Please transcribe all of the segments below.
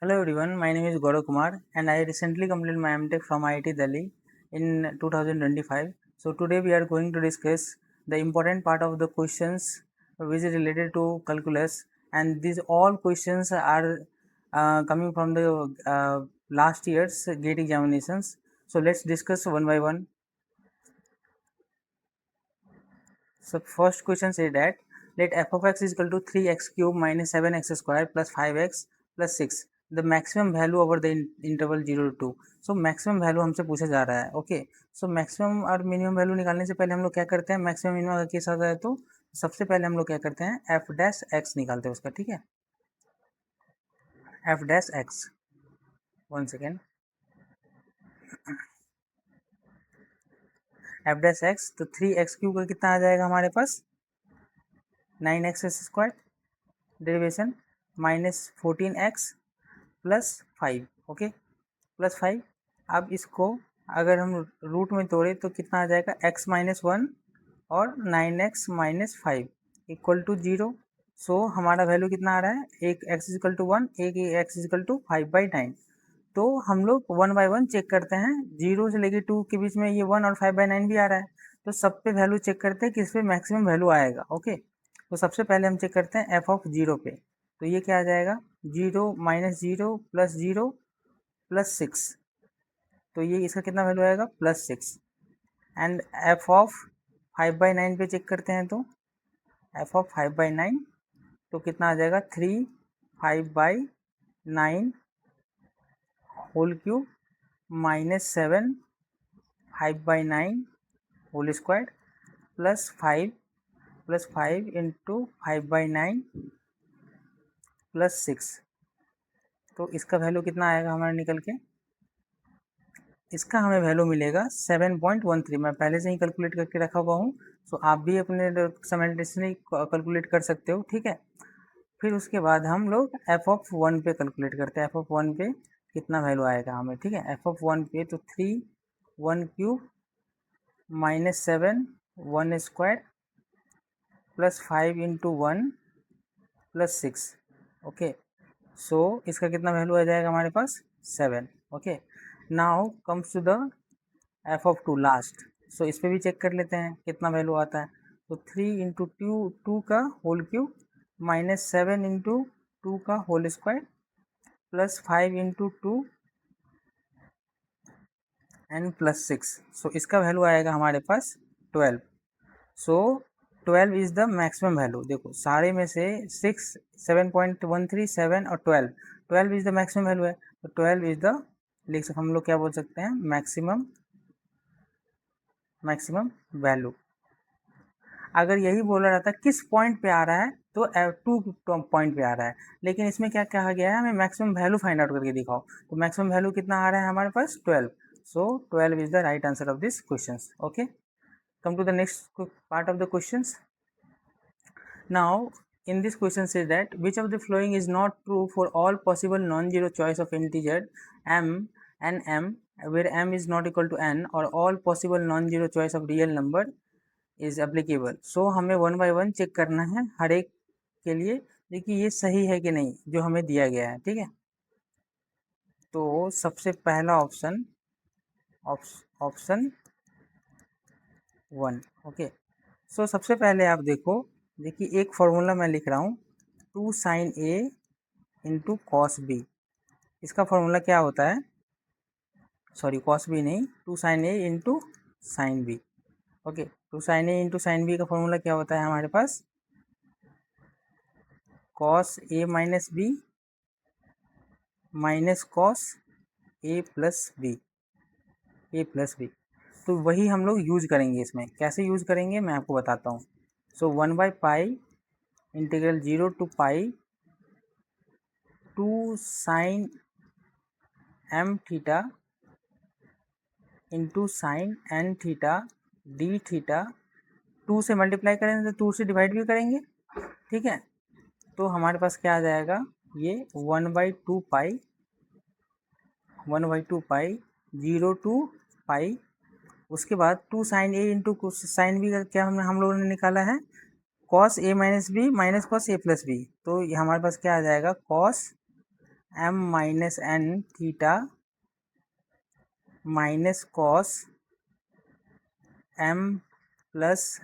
Hello everyone, my name is Gaurav Kumar and I recently completed my MTech from IIT Delhi in 2025. So today we are going to discuss the important part of the questions which is related to calculus, and these all questions are coming from the last year's GATE examinations. So let's discuss one by one. So first question says that let f of x is equal to 3x cube minus 7x square plus 5x plus 6 the maximum value over the interval 0 to 2. So maximum value हमसे पूछा जा रहा है. Okay, so maximum और minimum value निकालने से पहले हम लोग क्या करते हैं, मैक्सिमम मिनिमम अगर केस आता है तो सबसे पहले हम लोग क्या करते हैं, एफ डैश एक्स निकालते हैं उसका. ठीक है, f dash x, one second, F dash x. तो 3x क्यूब का कितना आ जाएगा हमारे पास, 9x square derivation minus 14x plus 5. Okay, plus 5. अब इसको अगर हम रूट में तोड़े तो कितना आ जाएगा, x माइनस 1 और 9x माइनस 5 इक्वल टू 0. सो हमारा वैल्यू कितना आ रहा है, एक x इक्वल टू 1, एक x इक्वल टू 5/9. तो हम लोग 1 बाय 1 चेक करते हैं, 0 से लेके 2 के बीच में ये 1 और 5/9 भी आ रहा है. तो सब पे वैल्यू चेक करते हैं किस पे मैक्सिमम वैल्यू आएगा. ओके, तो सबसे पहले हम चेक करते हैं एफ ऑफ 0 पे. तो ये क्या आ जाएगा, 0 माइनस 0 प्लस 0 प्लस 6. तो ये इसका कितना वैल्यू आएगा, प्लस 6. एंड एफ ऑफ 5/9 पे चेक करते हैं, तो एफ ऑफ 5/9 तो कितना आ जाएगा, 3 5/9 whole cube minus 7 5/9 whole square plus 5 into 5/9 plus 6. तो इसका वैल्यू कितना आएगा हमारा निकल के, इसका हमें वैल्यू मिलेगा 7.13. मैं पहले से ही कैलकुलेट करके रखा हुआ हूँ, सो आप भी अपने साइमल्टेनियसली कैलकुलेट कर सकते हो. ठीक है, फिर उसके बाद हम लोग एफ ऑफ 1 पे कैलकुलेट करते हैं, एफ ऑफ 1 पे कितना वैल्यू आएगा हमें. ठीक है, एफ ऑफ 1 पे तो 3 1 cube minus 7 1 square plus 5 into 1 plus 6. Okay, so इसका कितना वैल्यू आ जाएगा हमारे पास, 7. Okay, now comes to the F of 2 last. So इस पर भी चेक कर लेते हैं कितना वैल्यू आता है. तो 3 इंटू 2 का होल क्यूब माइनस 7 इंटू 2 का whole square plus 5 into 2 and plus 6. So इसका वैल्यू आएगा हमारे पास 12. So 12 is the maximum value. देखो सारे में से 6 7.13 7 और 12 इज़ द मैक्सिमम वैल्यू है. तो 12 इज़ द, लिख हम लोग क्या बोल सकते हैं, मैक्सिमम वैल्यू. अगर यही बोला रहता किस पॉइंट पे आ रहा है तो 2 पॉइंट पे आ रहा है, लेकिन इसमें क्या कहा गया है, हमें मैक्सिमम वैल्यू फाइंड आउट करके दिखाओ. तो मैक्सिमम वैल्यू कितना आ रहा है हमारे पास, 12. So 12 is the right answer of this question. Okay, come to the next part of the questions. Now in this question says that which of the following is not true for all possible non-zero choice of integer m and m where m is not equal to n, or all possible non-zero choice of real number is applicable. So हमें 1 by 1 check करना है हर एक के लिए, देखिए ये सही है कि नहीं जो हमें दिया गया है. ठीक है, तो सबसे पहला ऑप्शन 1. ओके, सो सबसे पहले आप देखिए एक फॉर्मूला मैं लिख रहा हूँ, 2 sin a इंटू कॉस बी. इसका फॉर्मूला क्या होता है, सॉरी कॉस बी नहीं, 2 sin a into sine B. Okay, 2 sin a into sine B का फॉर्मूला क्या होता है हमारे पास, cos a minus B minus cos a plus B. तो वही हम लोग यूज करेंगे. इसमें कैसे यूज करेंगे मैं आपको बताता हूँ. सो 1/पाई integral 0 to pi 2 sine m theta into sine n theta D theta. 2 से मल्टीप्लाई करेंगे तो 2 से डिवाइड भी करेंगे. ठीक है, तो हमारे पास क्या आ जाएगा, ये 1/2 पाई 0 to पाई. उसके बाद 2 sine A into sine B का क्या हम लोगों ने निकाला है, cos A minus B minus cos A plus B. तो हमारे पास क्या आ जाएगा, cos m minus n theta minus cos m plus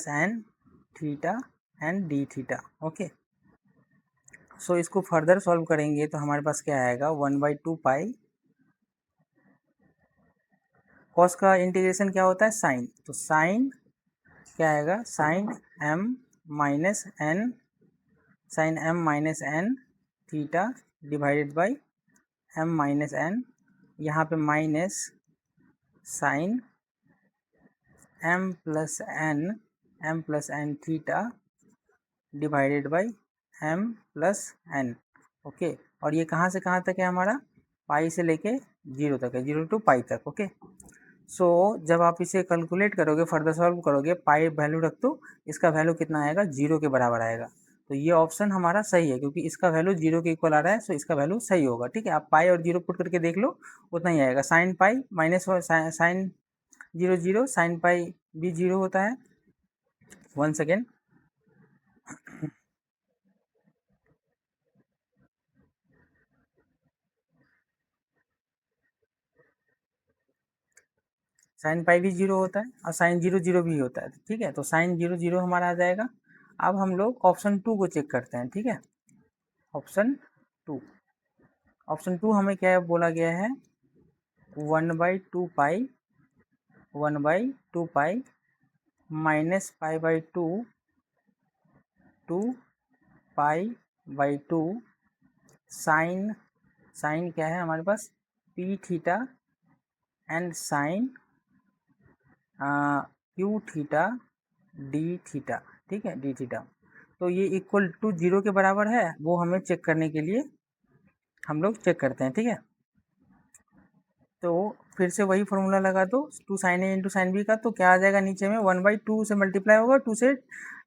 n theta and d theta. Okay, so इसको फर्दर सॉल्व करेंगे तो हमारे पास क्या आएगा, 1/2 पाई कॉस का इंटीग्रेशन क्या होता है, साइन, तो साइन क्या आएगा, sine m minus n theta divided by m minus n, यहाँ पे minus sine m plus n theta divided by m plus n। Okay, और ये कहाँ से कहाँ तक है हमारा, पाई से लेके 0 तक है, 0 टू पाई तक। ओके, सो जब आप इसे कैलकुलेट करोगे, फर्दर सॉल्व करोगे, पाई वैल्यू रख दो, इसका वैल्यू कितना आएगा, 0 के बराबर आएगा। तो ये ऑप्शन हमारा सही है क्योंकि इसका वैल्यू 0 के इक्वल आ रहा है, सो इसका वैल्यू सही होगा। ठीक है, आप पाई और 0 पुट करके देख लो, उतना ही आएगा। Sine pi minus sine 0 sine pi भी 0 होता है। 1 सेकेंड, साइन पाई भी 0 होता है और साइन 0 भी होता है। ठीक है, तो साइन 0 हमारा आ जाएगा। अब हम लोग ऑप्शन 2 को चेक करते हैं। ठीक है, ऑप्शन 2, ऑप्शन 2 हमें क्या बोला गया है, 1/2 पाई माइनस पाई/2 टू पाई/2 साइन क्या है हमारे पास, P theta and sine Q theta D theta. ठीक है, डी थीटा, तो ये इक्वल टू 0 के बराबर है, वो हमें चेक करने के लिए हम लोग चेक करते हैं। ठीक है, तो फिर से वही फॉर्मूला लगा दो, 2 sine A into sine B का, तो क्या आ जाएगा नीचे में, 1/2 से मल्टीप्लाई होगा, 2 से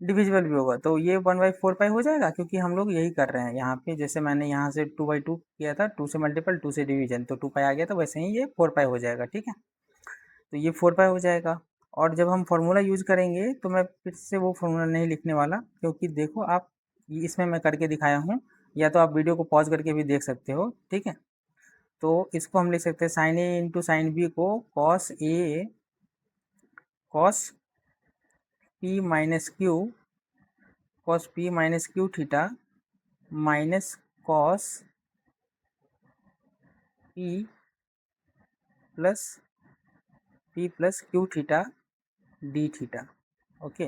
डिविजिबल भी होगा, तो ये 1/4 पाई हो जाएगा, क्योंकि हम लोग यही कर रहे हैं यहाँ पे। जैसे मैंने यहाँ से 2/2 किया था, 2 से मल्टीपल 2 से डिवीजन, तो 2 पाई आ गया, तो वैसे ही ये 4 पाई हो जाएगा। ठीक है, तो ये 4 पाई हो जाएगा। और जब हम फार्मूला यूज करेंगे तो मैं फिर से वो फार्मूला नहीं लिखने वाला, क्योंकि देखो आप, इसमें मैं करके दिखाया हूँ, या तो आप वीडियो को पॉज करके भी देख सकते हो। ठीक है, तो इसको हम लिख सकते हैं sign A into sine B को cos P minus Q theta minus cos P plus Q theta D theta. Okay,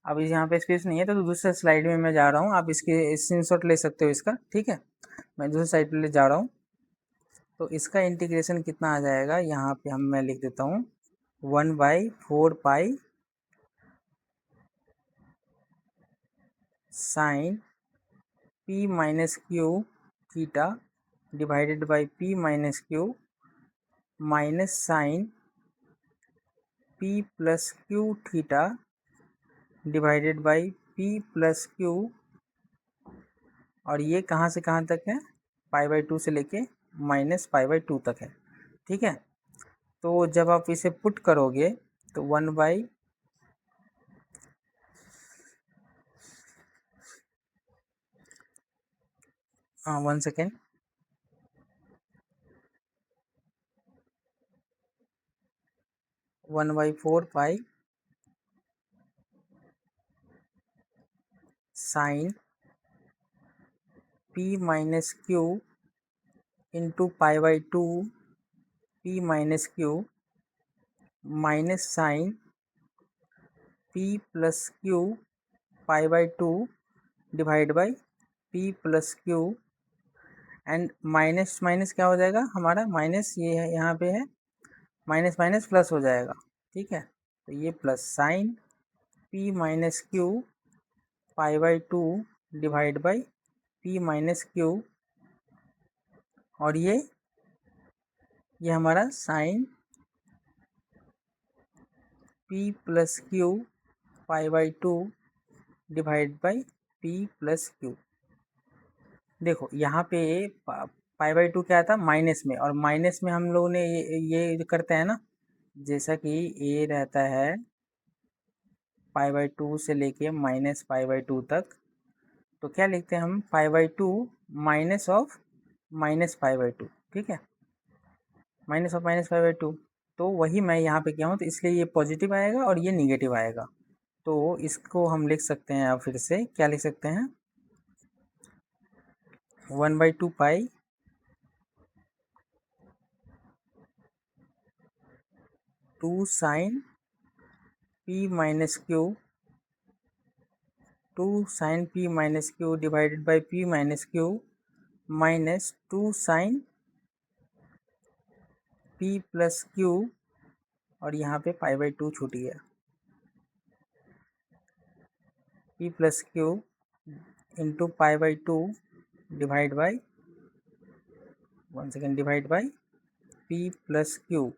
अब यहाँ पे स्पेस नहीं है तो दूसरे स्लाइड में मैं जा रहा हूँ, आप इसके स्क्रीनशॉट ले सकते हो इसका। ठीक है, मैं दूसरे साइड पे ले जा रहा हूँ, तो इसका इंटीग्रेशन कितना आ जाएगा, यहाँ पे मैं लिख देता हूँ 1/4 pi sine P minus Q theta divided by P minus Q minus sine P plus Q theta divided by P plus Q, और ये कहाँ से कहाँ तक है, पाई/2 से लेके माइनस पाई/2 तक है। ठीक है, तो जब आप इसे पुट करोगे तो 1 second, 1/4 pi sine P minus Q into पाई/2 P minus Q minus sine P plus Q पाई/2 divide by P plus Q, and minus minus क्या हो जाएगा हमारा, माइनस ये है यहाँ पे है, माइनस माइनस प्लस हो जाएगा। ठीक है, तो ये plus sine P minus Q पाई/2 divide by P minus Q, और ये हमारा साइन पी प्लस क्यू पाई/2 divide by P plus Q. देखो यहाँ पे पाई/2 क्या था, माइनस में, और माइनस में हम लोगों ने ये करते हैं ना, जैसा कि ए रहता है पाई/2 से लेके माइनस पाई/2 तक, तो क्या लिखते हैं हम, पाई by to minus of minus pi by to, ठीक है, minus of minus pi by to. तो वही मैं यहाँ पे किया हूँ, तो इसलिए ये पॉजिटिव आएगा और ये निगेटिव आएगा। तो इसको हम लिख सकते हैं, अब फिर से क्या लिख सकते हैं, 1/2 pi two sine P minus Q, two sine P minus Q divided by P minus Q minus two sine P plus Q, और यहाँ पे पाई बाई टू छूट गया, P plus Q into pi by two divide by, one second, divide by P plus Q,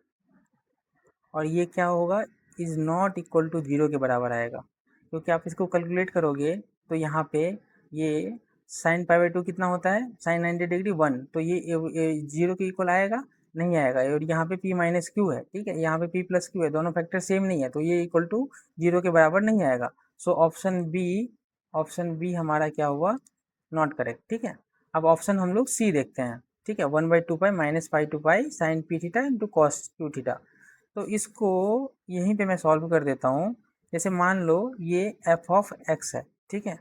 और ये क्या होगा, is not equal to zero के बराबर आएगा, क्योंकि आप इसको कैलकुलेट करोगे तो यहाँ पे ये साइन पाई बाई टू कितना होता है, साइन 90 डिग्री 1, तो ये जीरो के इक्वल आएगा, नहीं आएगा। और यहाँ पे p माइनस क्यू है, ठीक है, यहाँ पे p प्लस क्यू है, दोनों फैक्टर सेम नहीं है, तो ये इक्वल टू जीरो के बराबर नहीं आएगा। सो ऑप्शन बी हमारा क्या हुआ, नॉट करेक्ट, ठीक है। अब ऑप्शन हम लोग सी देखते हैं, ठीक है, 1/2 pi minus pi to pi sine P theta into cos Q theta. तो इसको यहीं पे मैं सॉल्व कर देता हूँ। जैसे मान लो ये एफ ऑफ एक्स है, ठीक है,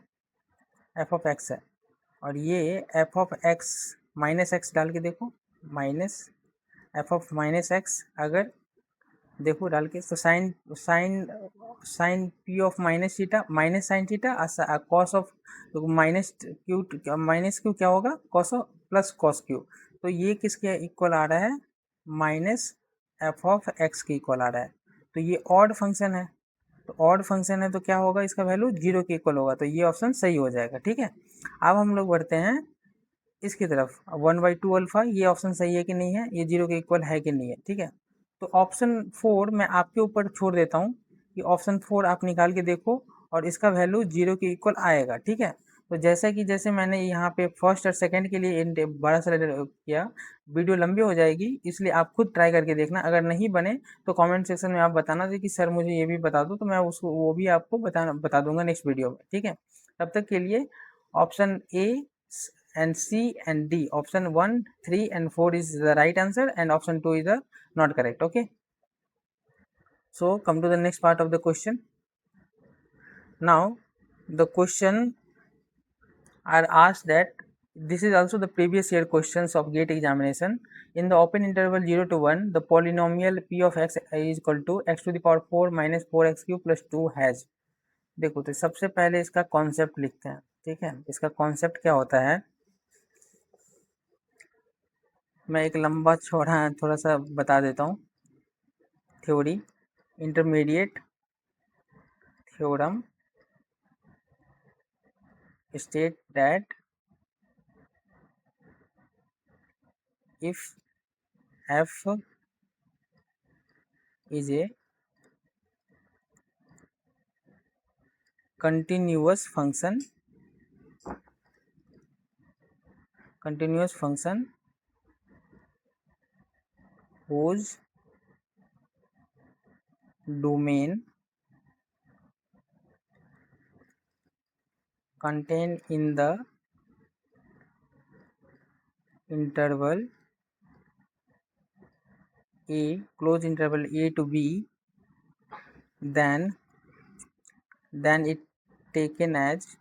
एफ ऑफ एक्स है, और ये F of X minus X डाल के देखो, minus F of minus X, अगर देखो डाल के, तो sine sine sine P of minus theta minus sine theta, cos of minus Q क्या होगा, cos of plus cos Q, तो ये किसके इक्वल आ रहा है, माइनस एफ ऑफ एक्स के इक्वल आ रहा है। तो ये ऑड फंक्शन है, तो ऑड फंक्शन है तो क्या होगा, इसका वैल्यू जीरो के इक्वल होगा, तो ये ऑप्शन सही हो जाएगा, ठीक है। अब हम लोग बढ़ते हैं इसकी तरफ, 1/2 अल्फा, ये ऑप्शन सही है कि नहीं है, ये जीरो के इक्वल है कि नहीं है, ठीक है। तो ऑप्शन 4 मैं आपके ऊपर छोड़ देता हूँ कि ऑप्शन 4 आप निकाल के देखो, और इसका वैल्यू जीरो के इक्वल आएगा, ठीक है। तो जैसे मैंने यहाँ पे फर्स्ट और सेकंड के लिए बड़ा सा किया, वीडियो लंबी हो जाएगी, इसलिए आप खुद ट्राई करके देखना, अगर नहीं बने तो कमेंट सेक्शन में आप बताना कि सर मुझे ये भी बता दो, तो मैं उसको वो भी आपको बता दूंगा नेक्स्ट वीडियो में, ठीक है। तब तक के लिए option A and C and D. Option 1, 3 and 4 is the right answer, and option 2 is the not correct. Okay. So come to the next part of the question. Now the question are asked that this is also the previous year questions of GATE examination. In the open interval 0 to 1, the polynomial p of x is equal to x to the power 4 minus 4x cube plus 2 has. देखो, तो सबसे पहले इसका concept लिखते हैं, ठीक है। इसका कॉन्सेप्ट क्या होता है, मैं एक लंबा चौड़ा थोड़ा सा बता देता हूँ। Theory, intermediate theorem state that if f is a continuous function whose domain contained in the interval a, close interval a to b, then it taken as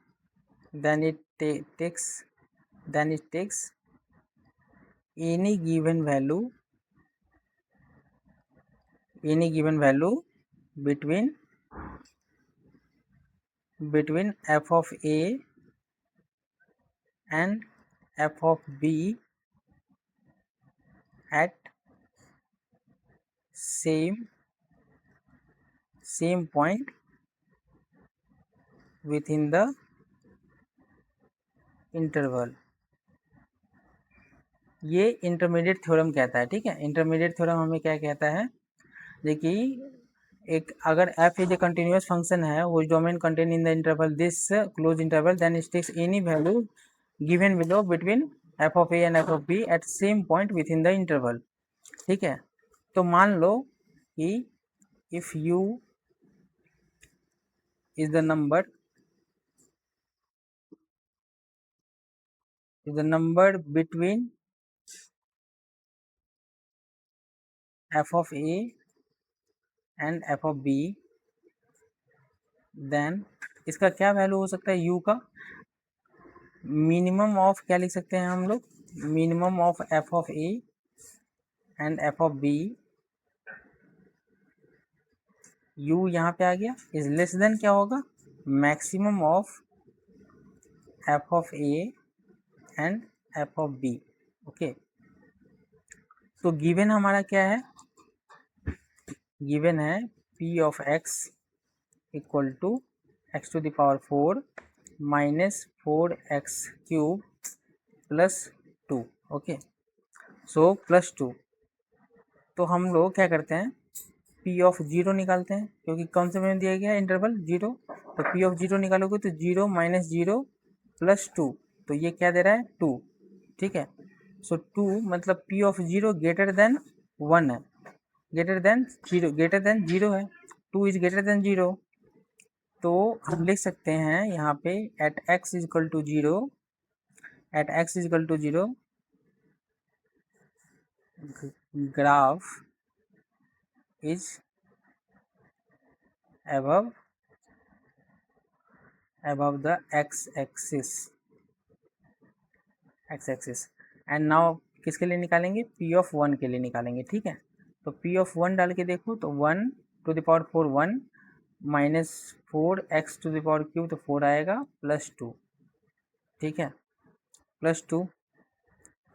then it takes any given value between f of a and f of b at same point within the interval. ये intermediate theorem कहता है, ठीक है। Intermediate theorem हमें क्या कहता है, देखिए एक अगर f is a continuous function है वो domain contain in the interval this close interval, then it takes any value given below between f of a and f of b at same point within the interval, ठीक है। तो मान लो कि if u is the number is the number between f of a and f of b, then इसका क्या value हो सकता है u का? मिनिमम ऑफ क्या लिख सकते हैं हम लोग? Minimum of f of a and f of b, u यहाँ पे आ गया, इज लेस देन क्या होगा? Maximum of f of a and f of b। Okay, तो गिवन हमारा क्या है? गिवन है p of x equal to x to the power 4 minus 4x cube plus 2। Okay, so plus 2। तो हम लोग क्या करते हैं? p ऑफ 0 निकालते हैं, क्योंकि कौन से में दिया गया है? इंटरवल 0। तो p ऑफ 0 निकालोगे तो 0 माइनस 0 प्लस 2, तो ये क्या दे रहा है? 2। ठीक है, सो 2 मतलब p ऑफ 0 ग्रेटर देन 1 है, ग्रेटर देन 0 है, 2 इज ग्रेटर देन 0। तो हम लिख सकते हैं यहाँ पे at x equal to 0, at x equal to 0 graph is above the x axis and now किसके लिए निकालेंगे? p ऑफ 1 के लिए निकालेंगे। ठीक है, तो p ऑफ 1 डाल के देखो तो 1 to the power 4 1 minus 4 x to the power cube, तो 4 आएगा प्लस 2। ठीक है, प्लस 2,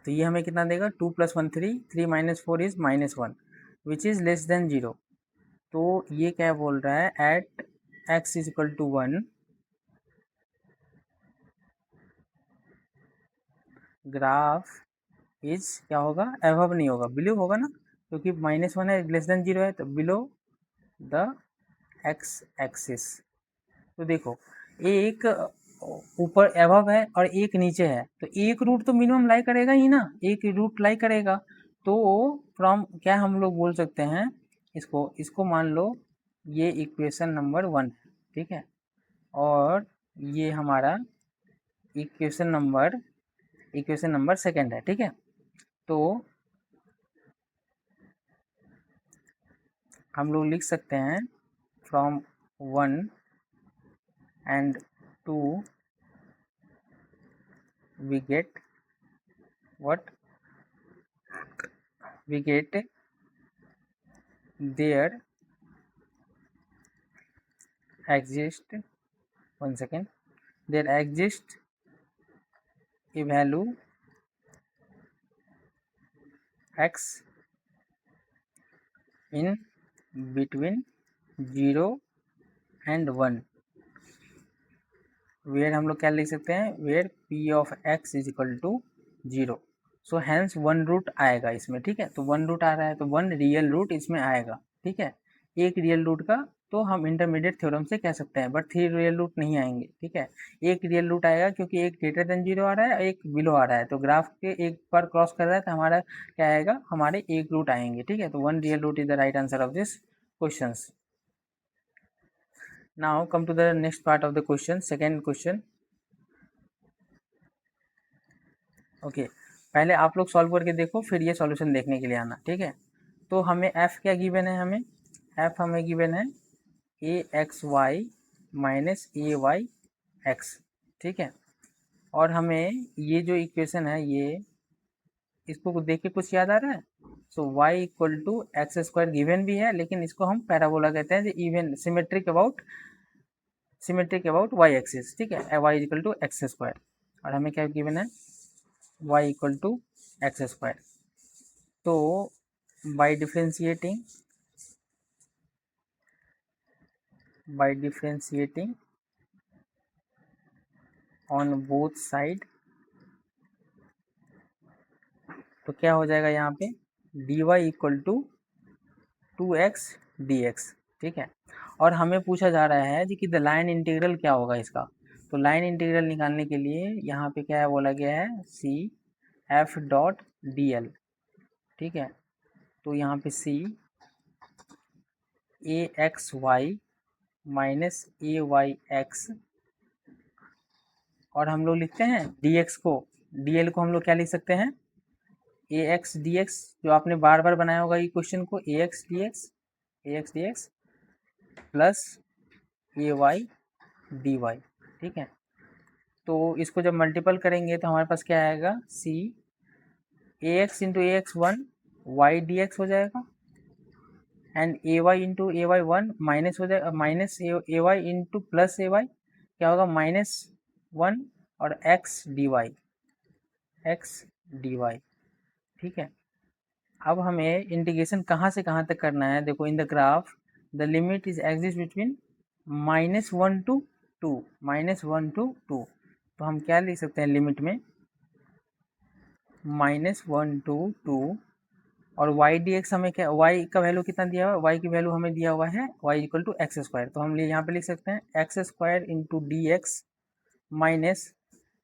तो ये हमें कितना देगा? 2 plus 1 3, 3 minus 4 is minus 1 which is less than 0। तो ये क्या बोल रहा है? At x is equal to 1 graph is क्या होगा? एबव नहीं होगा, बिलो होगा ना, क्योंकि माइनस 1 है, लेस देन 0 है, तो बिलो द x एक्सिस। तो देखो, एक ऊपर एबव है और एक नीचे है, तो एक रूट तो मिनिमम लाई करेगा ही ना, एक रूट लाई करेगा। तो फ्रॉम क्या हम लोग बोल सकते हैं इसको मान लो ये इक्वेशन नंबर 1 है। ठीक है, और ये हमारा इक्वेशन नंबर सेकेंड है। ठीक है, तो हम लोग लिख सकते हैं from 1 and 2 we get what? We get there exist, one second, there exists a value x in between 0 and 1 where हम लोग क्या लिख सकते हैं? where p of x is equal to 0। So hence 1 root आएगा इसमें। ठीक है, तो 1 रूट आ रहा है तो 1 रियल रूट इसमें आएगा। ठीक है, एक रियल रूट का तो हम इंटरमीडिएट थ्योरम से कह सकते हैं, बट 3 रियल रूट नहीं आएंगे। ठीक है, एक रियल रूट आएगा क्योंकि एक ग्रेटर देन 0 आ रहा है और एक बिलो आ रहा है, तो ग्राफ के एक पर क्रॉस कर रहा है तो हमारा क्या आएगा? हमारे एक रूट आएंगे। ठीक है, तो 1 real root is the right answer of this question. Now come to the next part of the question, second question. Okay, पहले आप लोग सॉल्व करके देखो, फिर ये सॉल्यूशन देखने के लिए आना। ठीक है, तो हमें f क्या गिवन है? हमें गिवन है ए X Y minus A Y x. ठीक है, और हमें ये जो इक्वेशन है ये इसको देख के कुछ याद आ रहा है? So y equal to x square given भी है, लेकिन इसको हम पैराबोला कहते हैं, जो even symmetric about y axis. ठीक है, y equal to x square, और हमें क्या गिवन है? Y equal to x square. तो by differentiating on both side, तो क्या हो जाएगा यहाँ पे? dy equal to 2x dx। ठीक है, और हमें पूछा जा रहा है जी कि द लाइन इंटीग्रल क्या होगा इसका। तो लाइन इंटीग्रल निकालने के लिए यहाँ पे क्या है बोला गया है? C F dot D L. ठीक है, तो यहाँ पे C A X Y minus A Y X, और हम लोग लिखते हैं dx को dl को हम लोग क्या लिख सकते हैं, ax dx, जो आपने बार बार बनाया होगा ये क्वेश्चन को, ax dx plus ay dy, ठीक है। तो इसको जब मल्टीपल करेंगे तो हमारे पास क्या आएगा, c ax into ax 1 y dx हो जाएगा, and ay into ay 1 minus हो जाएगा, minus ay into plus ay क्या होगा, -1 और x dy, ठीक है। अब हमें इंटीग्रेशन कहाँ से कहाँ तक करना है, देखो in the graph the limit is exist between -1 to 2, तो हम क्या लिख सकते हैं लिमिट में -1 to 2, और y dx हमें क्या, y का वैल्यू कितना दिया हुआ है, y की वैल्यू हमें दिया हुआ है y equal to x square, तो हम यहाँ पे लिख सकते हैं X square into D X minus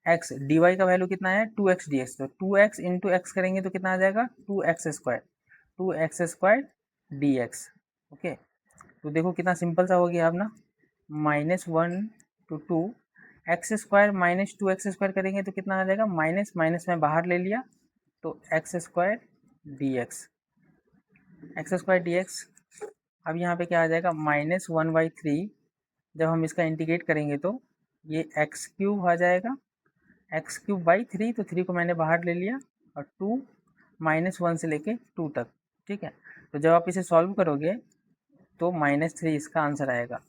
X, D Y का वैल्यू कितना है 2x dx, तो 2x इंटू एक्स करेंगे तो कितना आ जाएगा 2x square D x, okay. तो देखो कितना सिंपल सा हो गया अब ना, -1 to 2 x square minus 2x square करेंगे तो कितना आ जाएगा, माइनस माइनस में बाहर ले लिया तो एक्स स्क्वायर डी एक्स, अब यहाँ पे क्या आ जाएगा -1/3, जब हम इसका इंटीग्रेट करेंगे तो ये एक्स क्यूब आ जाएगा, x³/3, तो 3 को मैंने बाहर ले लिया, और 2 -1 से लेके 2 तक, ठीक है। तो जब आप इसे सॉल्व करोगे तो -3 इसका आंसर आएगा,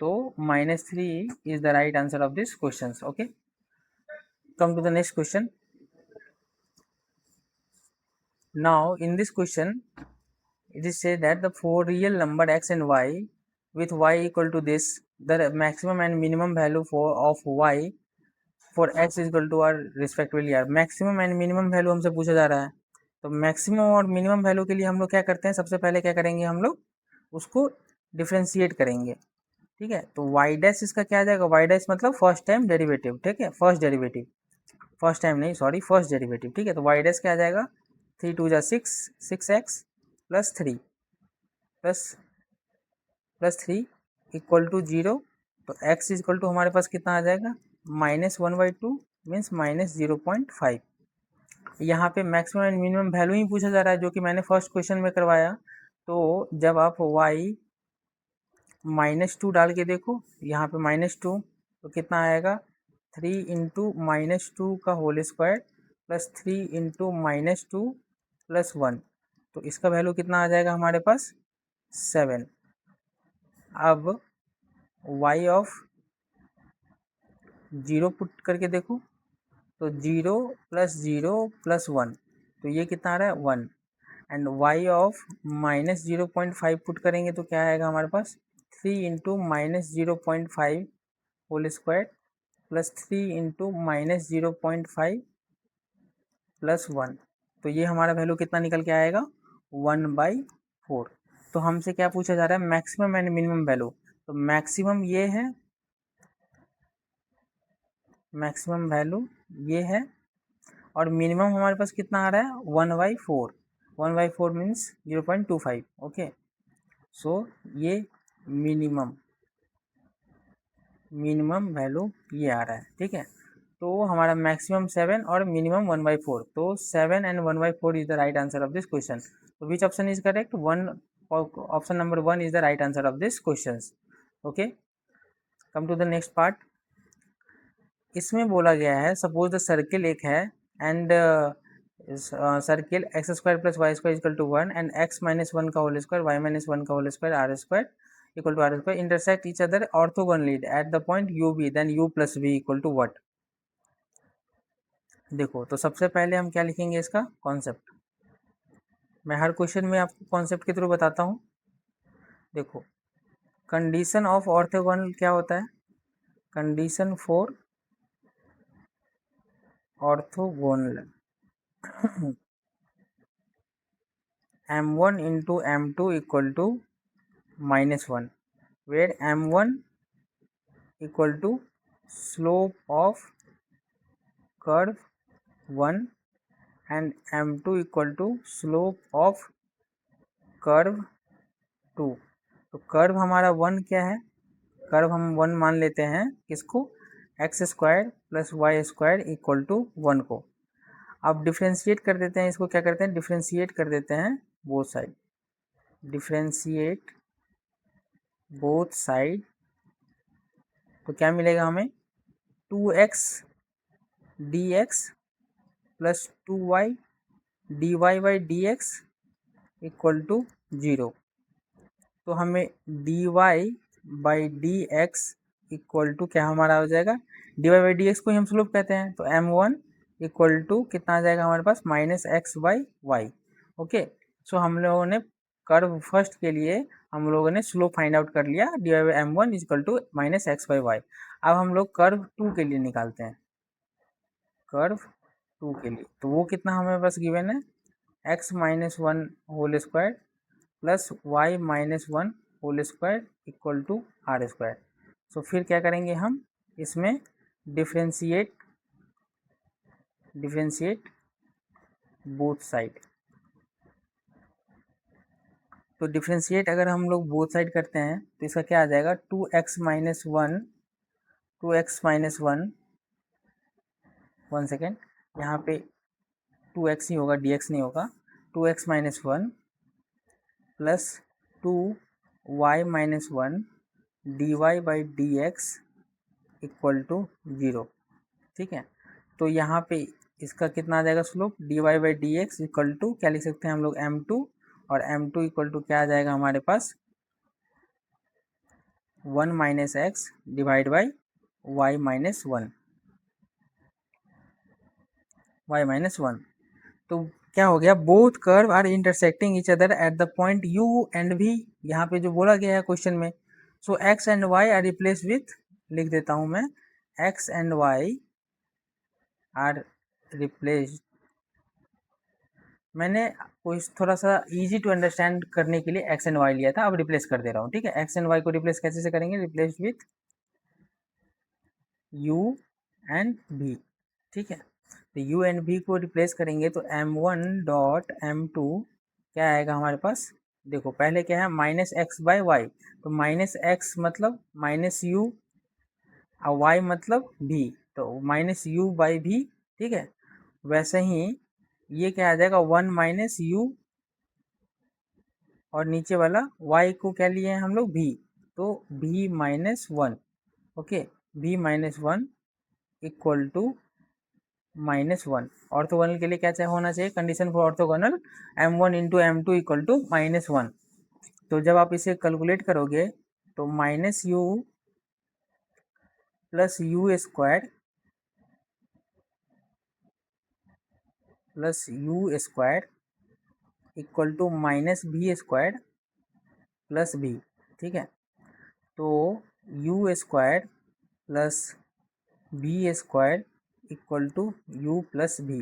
तो -3 is the right answer of this question, okay. Come to the next question. Now in this question it is said that the four real number x and y with y equal to this, the maximum and minimum value of y for x is equal to r respectively r, maximum and minimum value हमसे पूछा जा रहा है, तो maximum और minimum value के लिए हम लोग क्या करते हैं, सबसे पहले क्या करेंगे, हम लोग उसको डिफ्रेंशिएट करेंगे, ठीक है। तो y डैश इसका क्या आ जाएगा, y डैश मतलब फर्स्ट टाइम डेरिवेटिव, ठीक है, फर्स्ट डेरिवेटिव, ठीक है। तो y डैश क्या आ जाएगा, 3 2 जा 6x plus 3 plus 3 equal to 0, तो x इक्वल टू हमारे पास कितना आ जाएगा, -1/2 मीन्स -0.5। यहाँ पे मैक्सिमम एंड मिनिमम वैल्यू ही पूछा जा रहा है, जो कि मैंने फर्स्ट क्वेश्चन में करवाया। तो जब आप y -2 डाल के देखो, यहाँ पे -2 तो कितना आएगा, 3 इंटू -2 का whole square plus 3 into -2 plus 1, तो इसका वैल्यू कितना आ जाएगा हमारे पास 7। अब y ऑफ 0 पुट करके देखो, तो 0 प्लस 1, तो ये कितना आ रहा है 1, एंड y ऑफ -0.5 पुट करेंगे तो क्या आएगा हमारे पास, 3 into -0.5 whole square plus 3 into -0.5 plus 1, तो ये हमारा वैल्यू कितना निकल के आएगा 1/4। तो हमसे क्या पूछा जा रहा है, मैक्सिमम एंड मिनिमम वैल्यू, तो मैक्सिमम ये है, मैक्सिमम वैल्यू ये है, और मिनिमम हमारे पास कितना आ रहा है 1/4, 1/4 मीन्स 0.25, ओके। सो ये मिनिमम वैल्यू ये आ रहा है, ठीक है। तो हमारा मैक्सिमम 7 और मिनिमम 1/4, तो 7 and 1/4 is the right answer of this question. तो which option is correct, option number 1 is the right answer of this question, okay. Come to the next part. इसमें बोला गया है, सपोज द सर्किल एक है, and circle x² plus y² equal to 1 and x -1 का whole square y-1 का whole square r² equal to r² intersect each other orthogonally at the point UB, then u plus v equal to what. देखो, तो सबसे पहले हम क्या लिखेंगे, इसका कॉन्सेप्ट। मैं हर क्वेश्चन में आपको कॉन्सेप्ट के थ्रू बताता हूँ। देखो, कंडीशन ऑफ ऑर्थोगोनल क्या होता है, condition for orthogonal m1 into m2 equal to -1, where m1 equal to slope of curve 1 and m2 equal to slope of curve 2। तो कर्व हमारा 1 क्या है, कर्व हम 1 मान लेते हैं, किसको, x² plus y² equal to 1 को। अब डिफ्रेंशिएट कर देते हैं इसको, क्या करते हैं डिफ्रेंशिएट कर देते हैं both side, differentiate both side. तो क्या मिलेगा हमें 2x dx plus 2y dy by D X equal to 0। तो हमें dy by D X equal to क्या हमारा हो जाएगा, dy बाई डी एक्स को ही हम स्लोप कहते हैं, तो m1 इक्वल टू कितना आ जाएगा हमारे पास minus x by y. Okay, so हम लोगों ने कर्व फर्स्ट के लिए हम लोगों ने स्लोप फाइंड आउट कर लिया, dy by m1 equal to minus x by Y. अब हम लोग कर्व 2 के लिए निकालते हैं, कर्व 2 के लिए तो वो कितना हमें बस गिवन है x minus one whole square plus y minus one whole square equal to r square. So फिर क्या करेंगे हम इसमें डिफ्रेंशिएट बोथ साइड। तो डिफ्रेंशिएट अगर हम लोग बोथ साइड करते हैं तो इसका क्या आ जाएगा 2x minus one, 2x minus one second, यहाँ पे 2x ही होगा dx नहीं होगा, 2x minus one plus 2y minus one dy by D X equal to 0। ठीक है, तो यहाँ पे इसका कितना आ जाएगा slope dy by D X equal to क्या लिख सकते हैं हम लोग m2, और m2 इक्वल टू क्या आ जाएगा हमारे पास 1 minus X divide by Y minus one. तो क्या हो गया both curve are intersecting each other at the point u and v, यहाँ पे जो बोला गया है क्वेश्चन में। So x and y are replace with, लिख देता हूँ मैं, x and y are replaced. मैंने कुछ थोड़ा सा इजी टू अंडरस्टैंड करने के लिए x एंड y लिया था, अब रिप्लेस कर दे रहा हूँ। ठीक है, x एंड y को रिप्लेस कैसे से करेंगे, replace with u and v। ठीक है, तो u एंड v को रिप्लेस करेंगे तो m1 डॉट m2 क्या आएगा हमारे पास, देखो पहले क्या है माइनस एक्स बाई वाई, तो माइनस एक्स मतलब माइनस यू और y मतलब v, तो माइनस यू बाई v। ठीक है, वैसे ही ये क्या आ जाएगा 1 माइनस यू और नीचे वाला y को क्या लिए हैं हम लोग v, तो v minus one. Okay, v minus one equal to -1। Orthogonal के लिए क्या चाहिए होना चाहिए condition for orthogonal, m1 into m2 equal to -1। तो जब आप इसे कैलकुलेट करोगे तो minus U plus U square equal to minus V square plus V. ठीक है, तो U square plus B square equal to U plus V.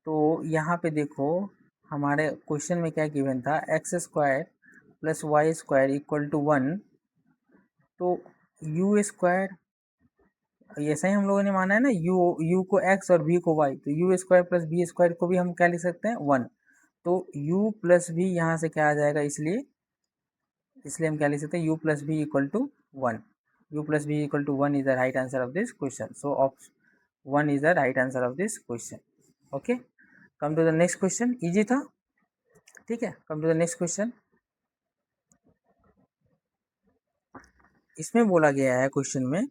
तो यहाँ पे देखो हमारे क्वेश्चन में क्या गिवन था X square plus Y square equal to 1, तो यू स्क्वायर ऐसा ही हम लोगों ने माना है ना, यू को एक्स और भी को वाई, तो U square plus B square को भी हम क्या लिख सकते हैं 1। तो u प्लस भी यहाँ से क्या आ जाएगा, इसलिए हम क्या लिख सकते हैं u plus V equal to 1। u plus V equal to 1 is the right answer of this question. So option 1 is the right answer of this question. Okay, come to the next question, easy था। ठीक है, come to the next question. इसमें बोला गया है question में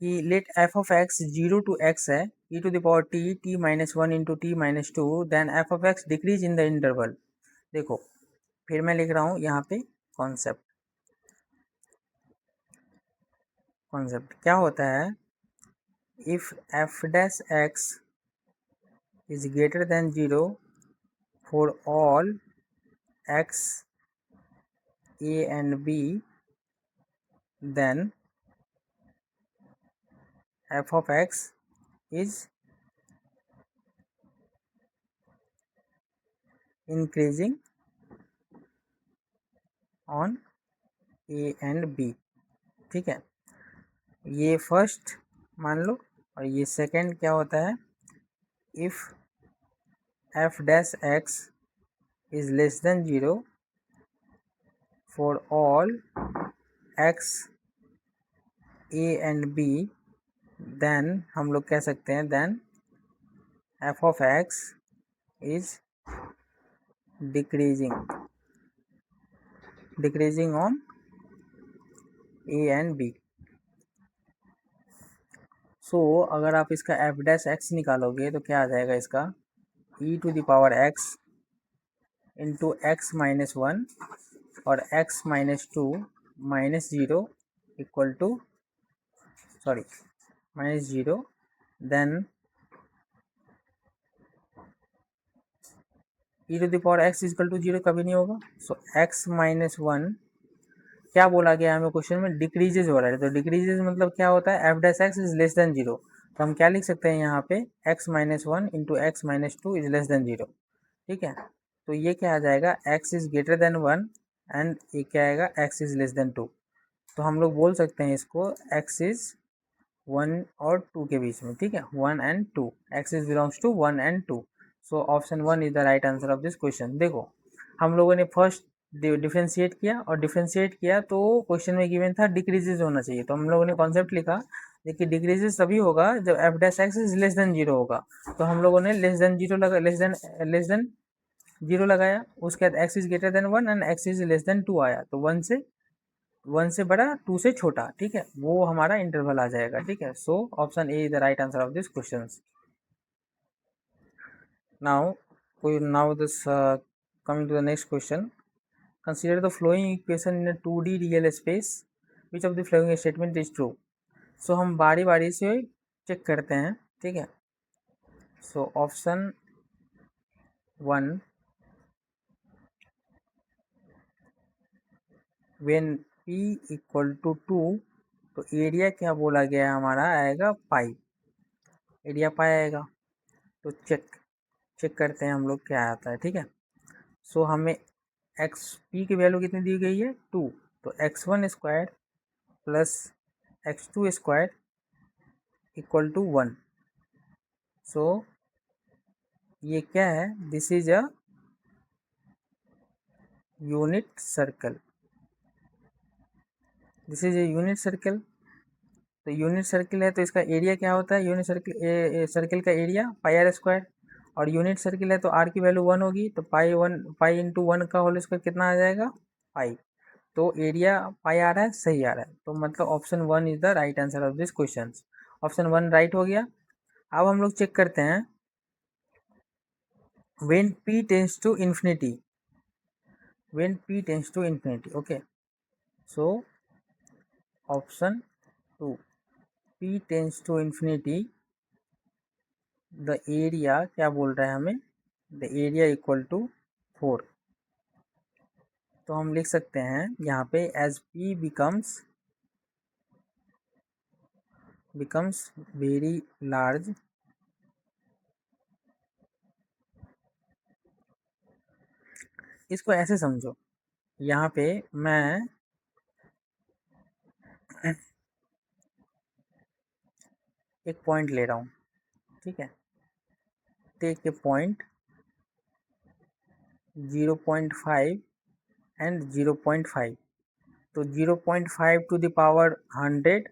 कि let F of X 0 to X है e to the power t minus one into T minus two, then F of X decrease in the interval. देखो फिर मैं लिख रहा हूँ यहाँ पे कॉन्सेप्ट क्या होता है, if F dash x is greater than 0 for all x A and B, then F of x is increasing on A and B. ठीक है, ये फर्स्ट मान लो, और ये सेकंड क्या होता है, if F dash x is less than 0 for all x A and B, then हम लोग कह सकते हैं then F of x is decreasing on A and B. So अगर आप इसका एफ डैश एक्स निकालोगे तो क्या आ जाएगा इसका, e to the power x into x minus one और x minus two minus zero equal to minus zero, then e to the power x equal to zero कभी नहीं होगा। सो एक्स माइनस वन, क्या बोला गया हमें क्वेश्चन में, decreases हो रहा है, तो डिक्रीजेज मतलब क्या होता है, f dash x is less than zero. तो हम क्या लिख सकते हैं यहाँ पे, x minus one into x minus two is less than zero. ठीक है, तो ये क्या आ जाएगा, x is greater than one and ये क्या आएगा, x is less than two. तो हम लोग बोल सकते हैं इसको एक्स इज वन और टू के बीच में। ठीक है, one and to, x is belongs to one and two. So option one is the right answer of this question. देखो हम लोगों ने फर्स्ट डिफ्रेंशिएट किया और डिफ्रेंशिएट किया तो क्वेश्चन में गिवन था डिक्रीजेज होना चाहिए, तो हम लोगों ने कॉन्सेप्ट लिखा, देखिए डिक्रीजेज तभी होगा जब f dash x is less than zero होगा। तो हम लोगों ने लेस देन जीरो लगा, लेस देन जीरो लगाया, उसके बाद x is greater than one and x is less than two आया, तो वन से बड़ा टू से छोटा। ठीक है, वो हमारा इंटरवल आ जाएगा। ठीक है, so option A is the right answer of this question. Now this coming to the next question, consider the following equation in a 2D real space, which of the following statement is true. So हम बारी बारी से check करते हैं। ठीक है, so option one, when p equal to two, तो area क्या बोला गया है हमारा, आएगा पाई, एरिया पाई आएगा। तो चेक करते हैं हम लोग क्या आता है। ठीक है, सो हमें एक्स पी की वैल्यू कितनी दी गई है, टू, तो x one square plus x two square equal to one. So ये क्या है, this is a unit circle, this is a unit circle. तो यूनिट सर्कल है तो इसका एरिया क्या होता है, यूनिट सर्कल सर्कल का एरिया पाई आर स्क्वायर, और यूनिट सर्कल है तो आर की वैल्यू वन होगी, तो पाई इंटू वन का होल स्क्वायर कितना आ जाएगा, पाई। तो एरिया पाई आ रहा है, सही आ रहा है, तो मतलब option one is the right answer of this question. Option one right हो गया। अब हम लोग चेक करते हैं, when p tends to infinity, when p tends to infinity, okay. So option two, p tends to infinity, the area क्या बोल रहा है हमें, द एरिया इक्वल टू 4। तो हम लिख सकते हैं यहाँ पे as p becomes very large, इसको ऐसे समझो, यहाँ पे मैं एक पॉइंट ले रहा हूँ। ठीक है, टेक ए पॉइंट 0.5 एंड 0.5, तो 0.5 टू द पावर 100,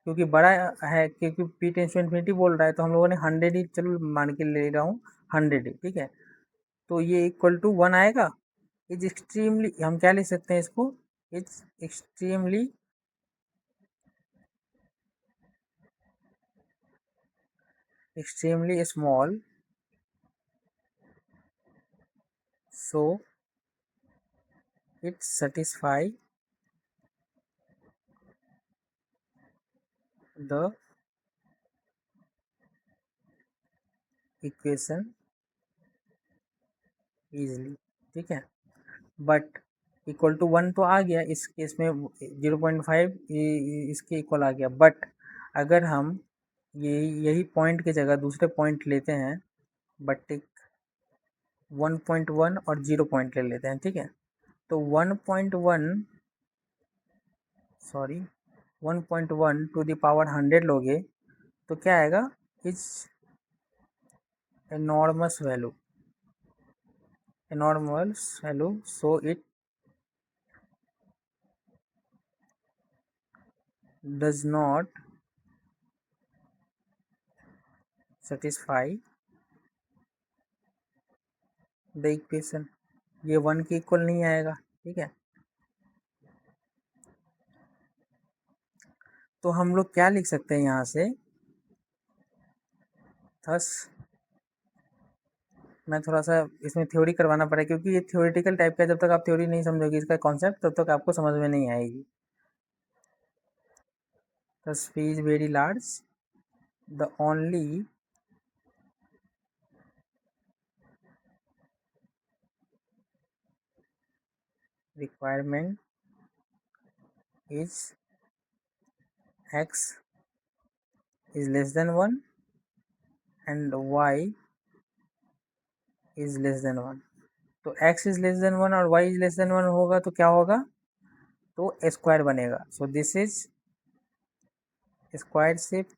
क्योंकि बड़ा है, क्योंकि p टेंस टू इन्फिनिटी बोल रहा है तो हम लोगों ने 100 ही चलो मान के ले रहा हूँ, 100 ही। ठीक है, तो ये इक्वल टू वन आएगा। इज एक्सट्रीमली, हम क्या लिख सकते हैं इसको, it's extremely small, so it satisfy the equation easily। ठीक है, बट इक्वल टू वन तो आ गया, इस केस में 0.5 इसके इक्वल आ गया, बट अगर हम यही पॉइंट की जगह दूसरे पॉइंट लेते हैं, बट एक 1.1 और 0 पॉइंट ले लेते हैं। ठीक है, तो 1.1 टू द पावर 100 लोगे तो क्या आएगा, is enormous value, so it does not satisfy the equation, ये 1 के इक्वल नहीं आएगा। ठीक है, तो हम लोग क्या लिख सकते हैं यहाँ से, थस मैं थोड़ा सा इसमें थ्योरी करवाना पड़ा क्योंकि ये थ्योरेटिकल टाइप का, जब तक आप थ्योरी नहीं समझोगे इसका कॉन्सेप्ट तब तक आपको समझ में नहीं आएगी। Thus P is very large, the only requirement is x is less than 1 and y is less than 1। तो x is less than 1 और y is less than 1 होगा तो क्या होगा, तो स्क्वायर बनेगा। So this is square shape.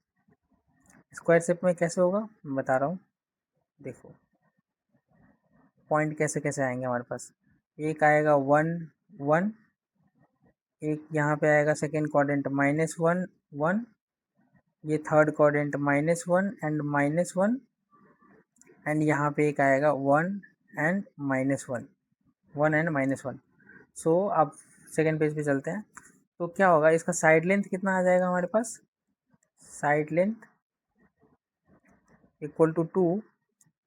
Square shape में कैसे होगा मैं बता रहा हूँ, देखो पॉइंट कैसे कैसे आएंगे हमारे पास। एक आएगा 1 1, एक यहाँ पे आएगा सेकेंड क्वाड्रेंट -1 1, ये थर्ड क्वाड्रेंट -1 एंड -1, एंड यहाँ पे एक आएगा 1 एंड -1 1 एंड -1। सो अब सेकेंड पेज पे चलते हैं, तो क्या होगा, इसका साइड लेंथ कितना आ जाएगा हमारे पास, साइड लेंथ इक्वल टू 2,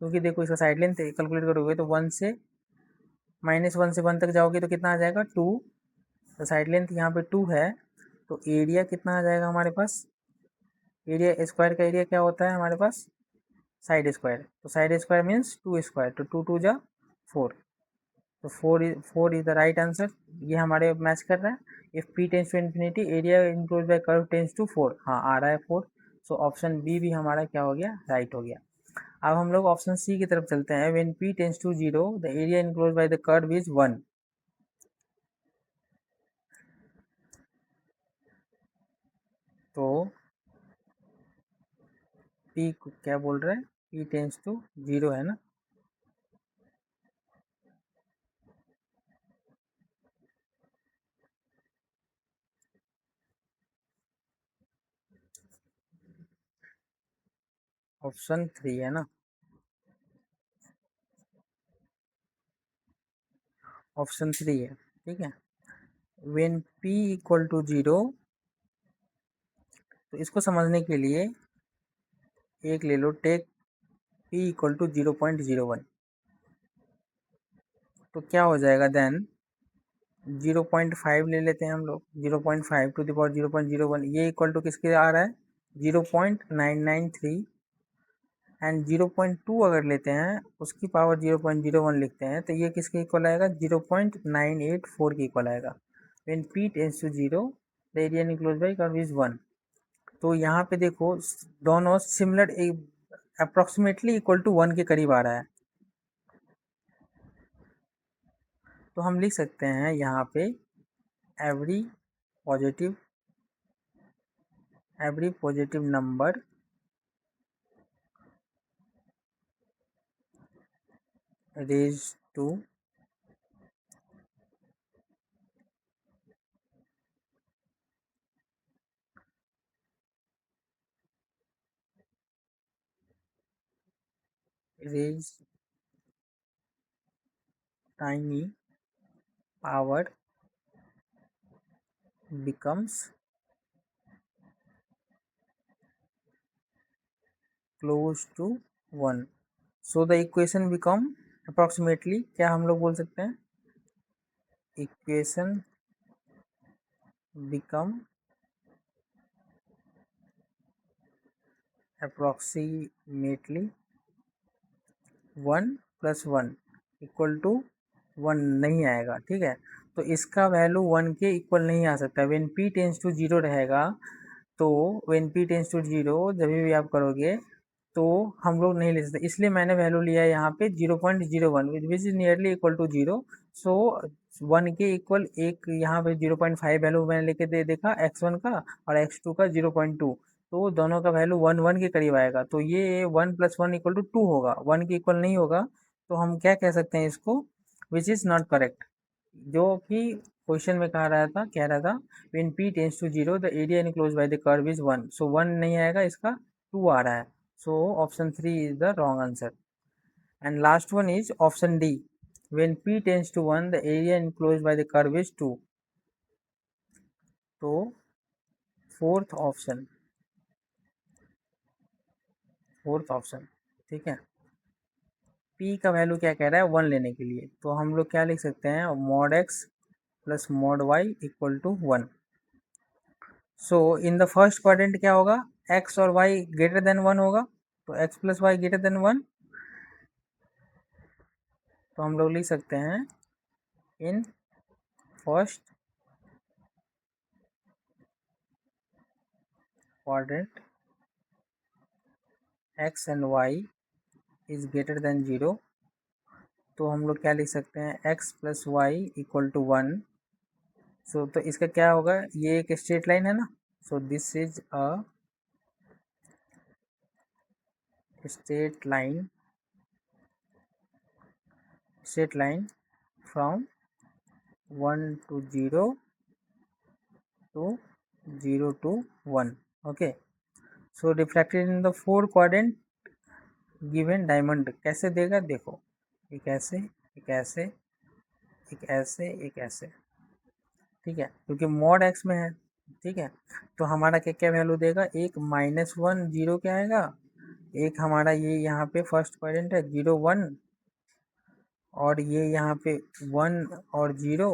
क्योंकि देखो इसका साइड लेंथ कैलकुलेट करोगे तो 1 से -1 से 1 तक जाओगे तो कितना आ जाएगा 2। तो साइड लेंथ यहाँ पे 2 है, तो एरिया कितना आ जाएगा हमारे पास, एरिया स्क्वायर का एरिया क्या होता है हमारे पास, साइड स्क्वायर। तो साइड स्क्वायर मीन्स 2 स्क्वायर, तो 2 2 जा 4, तो 4 इज द राइट आंसर। ये हमारे मैच कर रहा है। If p tends to infinity area enclose by curve tends to 4, हाँ आ रहा है 4। सो ऑप्शन बी भी हमारा क्या हो गया, राइट हो गया। अब हम लोग ऑप्शन सी की तरफ चलते हैं। When p tends to 0 the area enclose by the curve is 1। तो p क्या बोल रहा है, p टेंस टू 0 है ना, ऑप्शन 3 है ना, ऑप्शन 3 है। ठीक है, व्हेन p इक्वल टू 0, तो इसको समझने के लिए एक ले लो, टेक p इक्वल टू 0.01, तो क्या हो जाएगा देन 0.5 ले लेते हैं हम लोग, 0.5 टू द पावर 0.01, ये इक्वल टू किसके आ रहा है 0.993, एंड 0.2 अगर लेते हैं उसकी पावर 0.01 लिखते हैं तो ये किसके इक्वल आएगा 0.984 के इक्वल आएगा। When p tends to 0 the area enclosed by curve is 1। तो यहाँ पे देखो दोनों सिमिलर अप्रोक्सीमेटली इक्वल टू 1 के करीब आ रहा है, तो हम लिख सकते हैं यहाँ पे every positive number raised to raise tiny power becomes close to 1। So the equation become approximately, क्या हम लोग बोल सकते हैं, equation become approximately 1 + 1 equal to 1 नहीं आएगा। ठीक है, तो इसका वैल्यू 1 के इक्वल नहीं आ सकता। व्हेन p टेंस टू 0 रहेगा, तो व्हेन p टेंस टू 0 जब भी आप करोगे तो हम लोग नहीं ले सकते, इसलिए मैंने वैल्यू लिया है यहाँ पे 0.01 which is nearly equal to 0। So 1 के इक्वल एक यहाँ पे 0.5 वैल्यू मैंने लेके देखा x1 का और x2 का 0.2, तो दोनों का वैल्यू 1 1 के करीब आएगा, तो ये 1 + 1 इक्वल टू 2 होगा, 1 के इक्वल नहीं होगा। तो हम क्या कह सकते हैं इसको, विच इज़ नॉट करेक्ट। जो कि क्वेश्चन में कह रहा था when p tends to 0 the area enclose by the curve is 1, so 1 नहीं आएगा, इसका 2 आ रहा है, so option 3 is the wrong answer. And last one is option D, when p tends to 1 the area enclose by the curve is 2। तो fourth option, ठीक है। p का वैल्यू क्या कह रहा है, 1 लेने के लिए, तो हम लोग क्या लिख सकते हैं, mod x plus mod y equal to 1। So in the first quadrant क्या होगा, x और y ग्रेटर देन 1 होगा, तो x plus y greater than 1, तो हम लोग लिख सकते हैं in first quadrant x and y is greater than 0, तो हम लोग क्या लिख सकते हैं, x plus y equal to 1। So तो इसका क्या होगा, ये एक स्ट्रेट लाइन है ना, so this is a straight line from 1 to 0 to 0 to 1, okay। So reflected in the four quadrant given diamond कैसे देगा, देखो एक ऐसे, एक ऐसे, एक ऐसे, एक ऐसे, ठीक है, क्योंकि मॉड एक्स में है, ठीक है। तो हमारा क्या क्या वैल्यू देगा, एक -1 0 क्या आएगा, एक हमारा ये यहाँ पे फर्स्ट क्वाड्रेंट है 0 1, और ये यहाँ पे 1 और 0,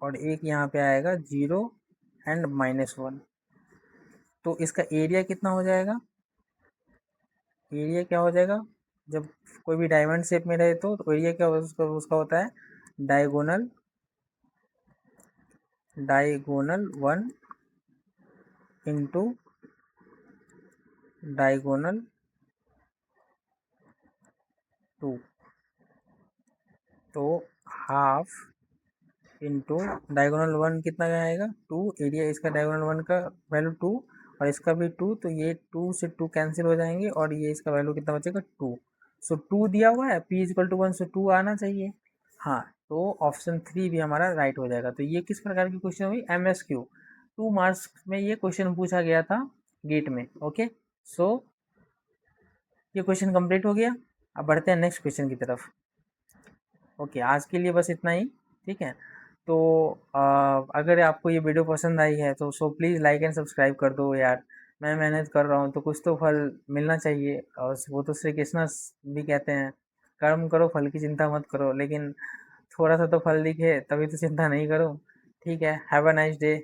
और एक यहाँ पे आएगा 0 एंड -1। तो इसका एरिया कितना हो जाएगा, एरिया क्या हो जाएगा, जब कोई भी डायमंड शेप में रहे तो एरिया क्या उसका होता है, डायगोनल 1 इंटू डायगोनल 2, तो हाफ इंटू डायगोनल 1 कितना का आएगा 2, एरिया इसका डायगोनल 1 का वैल्यू 2, और इसका भी 2, तो ये 2 से 2 कैंसिल हो जाएंगे, और ये इसका वैल्यू कितना बचेगा 2। सो 2 दिया हुआ है, p इक्वल टू 1, सो 2 आना चाहिए। हाँ, तो ऑप्शन 3 भी हमारा राइट हो जाएगा। तो ये किस प्रकार की क्वेश्चन हुई, MSQ 2 मार्क्स में ये क्वेश्चन पूछा गया था गेट में, ओके। सो ये क्वेश्चन कंप्लीट हो गया। अब बढ़ते हैं नेक्स्ट क्वेश्चन की तरफ। ओके, आज के लिए बस इतना ही, ठीक है। तो अगर आपको ये वीडियो पसंद आई है तो प्लीज़ लाइक एंड सब्सक्राइब कर दो यार। मैं मेहनत कर रहा हूँ तो कुछ तो फल मिलना चाहिए, और वो तो श्री कृष्ण भी कहते हैं, कर्म करो फल की चिंता मत करो, लेकिन थोड़ा सा तो फल दिखे तभी तो चिंता नहीं करो। ठीक है, हैव अ नाइस डे।